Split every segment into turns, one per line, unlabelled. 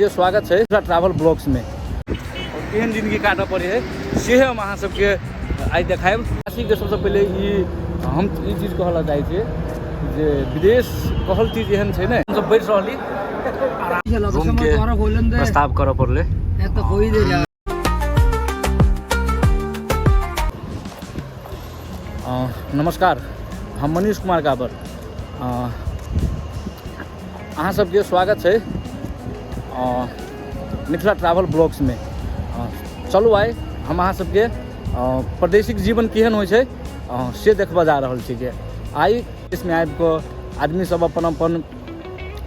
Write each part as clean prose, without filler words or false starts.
ये स्वागत है ट्रैवल ब्लॉग्स में। केहन जिंदगी काटऽ पड़े है से हम अहाँ सबके आइ देखायब। के सबसे पहले हम ई चीज कहला चाहै छियै जे विदेश कहल चीज एहन छै ने, हम सब बैठ रहली रूम के प्रस्ताव करऽ पड़ले। नमस्कार, हम मनीष कुमार काबर अहाँ सबके स्वागत है मिथिला ट्रैवल ब्लॉग्स में। चलू आइ हम अहाँ सबके परदेशिक जीवन केहन होइ छै से देखबा जा रहल छी। जे आइ इसमें आबि कऽ आदमी सब अपन अपन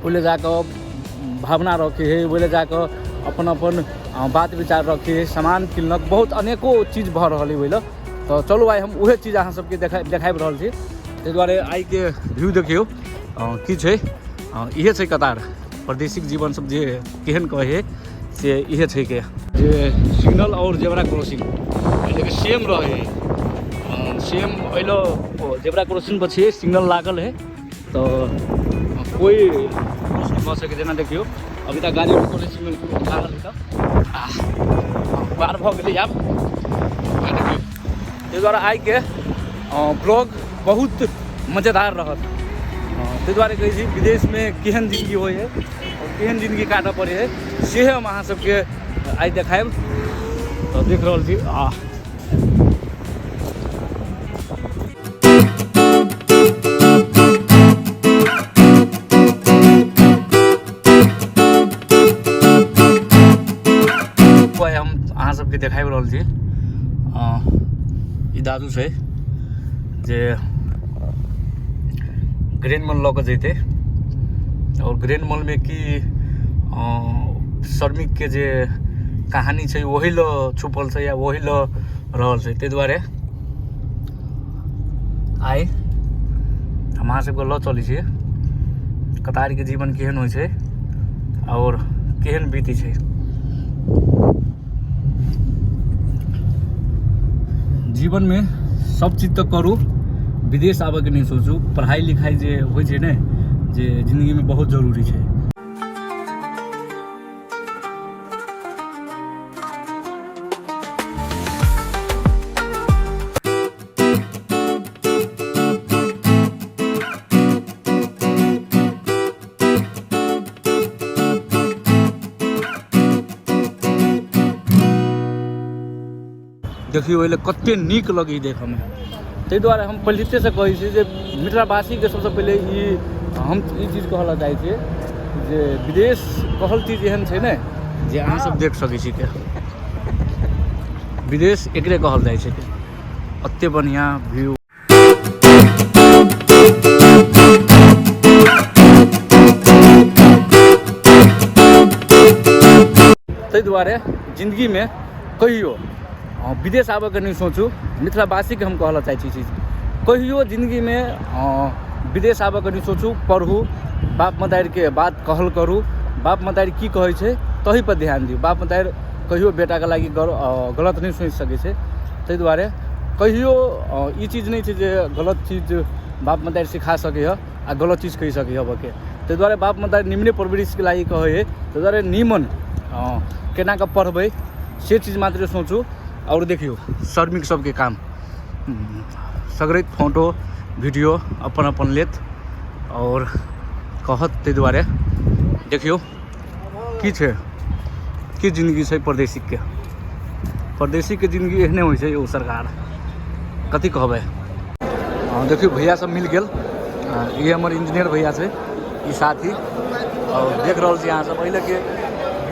ओले जाकऽ भावना रखे है, ओले जाकऽ अपन अपन बात विचार रखे है, सामान किनलक, बहुत अनेको चीज भऽ रहल है ओइले। तो चलू आइ हम उहे चीज अहाँ सबके देखाबि रहल छी। ताहि दुआरे आइ के व्यू देखियौ की छै। इहे छै कतार परदेशिक जीवन सब जे केहन कहे से इहे छै के जे सिग्नल और जेब्रा क्रॉसिंग पहले के सेम रहे है। सेम अइलो जेब्रा क्रॉसिंग पर छै सिग्नल लागल है, तो कोई बस के जेना देखियो अभी तक गाड़ी रोकले सिग्नल लागल है त पार भ गेलै। आब ताहि दुआरे आइ के ब्लॉग बहुत मजेदार रहत। ताहि दुआरे कहै छी विदेश में केहन जिंदगी होइ है और केहन जिंदगी काटऽ पड़े है से हम अहाँ सबके आइ देखायब। तो देख रहल छी हम अहाँ सबके देखाबि रहल छी। ई दादू छै जे ग्रैंड मॉल लऽ कऽ जैते, और ग्रैंड मॉल में की श्रमिक के जे कहानी छै वही ल छुपल छै या वही ल रहल छै। ताहि दुआरे आइ हम अहाँ सबके लऽ चलै छियै कतार के जीवन केहन होइ छै और केहन बीती छै। जीवन में सब चीज तो करू, विदेश आबे के नहीं सोचू। पढ़ाई लिखाई जे होइ छै ने जे जिंदगी में बहुत जरूरी छै। देखियो ओइले कते नीक लगी देखऽ में। ताहि दुआरे हम पहिलते से कहै छी जे मिथिलावासी के सबसे पहले हम ई चीज कहला चाहै छियै जे विदेश कहल चीज एहन छै ने जे अहाँ सब देख सकै छी के विदेश एकरे कहल जाइ छै के अत्ते बढ़िया व्यू। ताहि दुआरे जिंदगी में कहियो विदेश आबे के नहीं सोचू। मिथिलावासी के हम कहला चाहै छी चीज कहियो जिंदगी में विदेश आबे के नहीं सोचू। पढ़ू, बाप मतारी के बात कहल करू, बाप मतारी की कहै छै तही पर ध्यान दियौ। बाप मतारी कहियो बेटा के लागी गलत नहीं सोच सकै छै। ताहि दुआरे कहियो ई चीज नहीं छै जे गलत चीज बाप मतारी सिखा सकै है आ गलत चीज कहि सकै है बके। ताहि दुआरे बाप मतारी निम्ने परवरिश के लागी कहै है। ताहि दुआरे निमन केना के पढ़बै से चीज मात्र सोचू। और देखियो श्रमिक सबके काम सगरे फोटो वीडियो अपन अपन लेत और कहत। ताहि दुआरे देखियो की छै की जिंदगी छै परदेशी के। परदेशी के जिंदगी एहने होइ छै यौ सरकार, कथी कहबै। देखियो भैया सब मिल गेल। ये हमर इंजीनियर भैया छै, ई साथी। और देख रहल छी अहाँ सब पहले के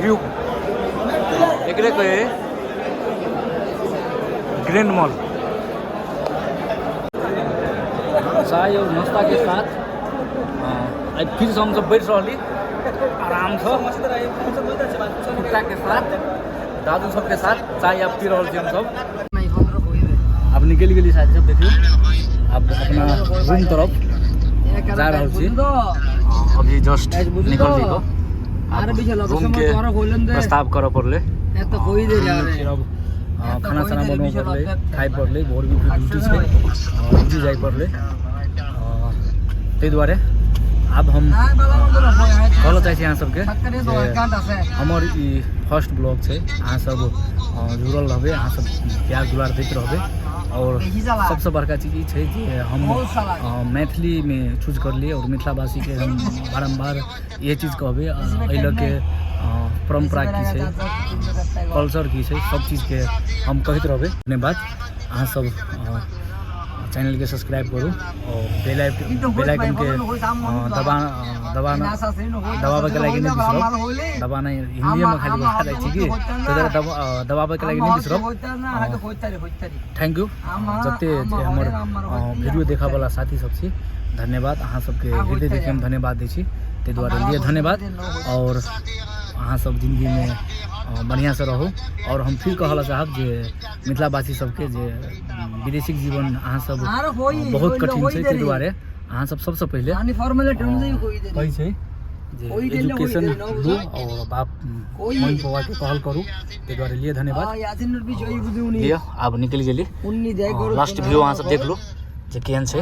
व्यू एकरे कहे ग्रैंड मॉल। चाय और नाश्ता के साथ आज फिर से हम सब बैठ रही आराम से कुत्ता के साथ, दादू सब के साथ चाय आप पी रही हम सब। अब निकल गई शायद सब देखिए अब अपना रूम तरफ जा रहा छी। अभी जस्ट निकल गई रूम के प्रस्ताव करऽ पड़ले। खाना साना बनबऽ पड़ले, खाए पड़ले, भोर में ड्यूटी छै ड्यूटी जाए पड़ले। ताहि दुआरे अब हम कहल चाहे अहाँ सबके हमर ई फर्स्ट ब्लॉग छै, अहाँ सब जुड़ल रहबै, अहाँ सब प्यार दुलार दैत रहबै। और सबसे बड़का चीज ई छै जे हम मैथिली में चूज करलिए और मिथिलावासी के हम बारम्बार ये चीज़ कहबै, एहि लऽ के परम्परा की छै, कल्चर की छै, सब चीज़ के हम कहते रहबै। धन्यवाद। अहाँ सब चैनल के सब्सक्राइब करू और बेल आइकन के दबावे के लागि नहीं बिसरब। दबाना हिंदी में खाली बता दै छी कि दबावे के लागि नहीं बिसरब। थैंक यू जते हमर वीडियो देखा वाला साथी सब छी, धन्यवाद। अहाँ सबके हृदय देखे में धन्यवाद दै छी, ताहि दुआरे लिए धन्यवाद। और अहाँ सब जिंदगी में बढ़िया से रहू। और हम फिर कहला चाहब जे मिथिलावासी सबके जे विदेशी जीवन अहाँ सब बहुत कठिन छै, ताहि दुआरे अहाँ सब सबसे पहले कहै छै जे एजुकेशन लो और बाप मम्मी पापा के पहल करू, ताहि दुआरे लिए धन्यवाद। लिया आब निकल गेली, लास्ट व्यू अहाँ सब देख लो जे केहन छै।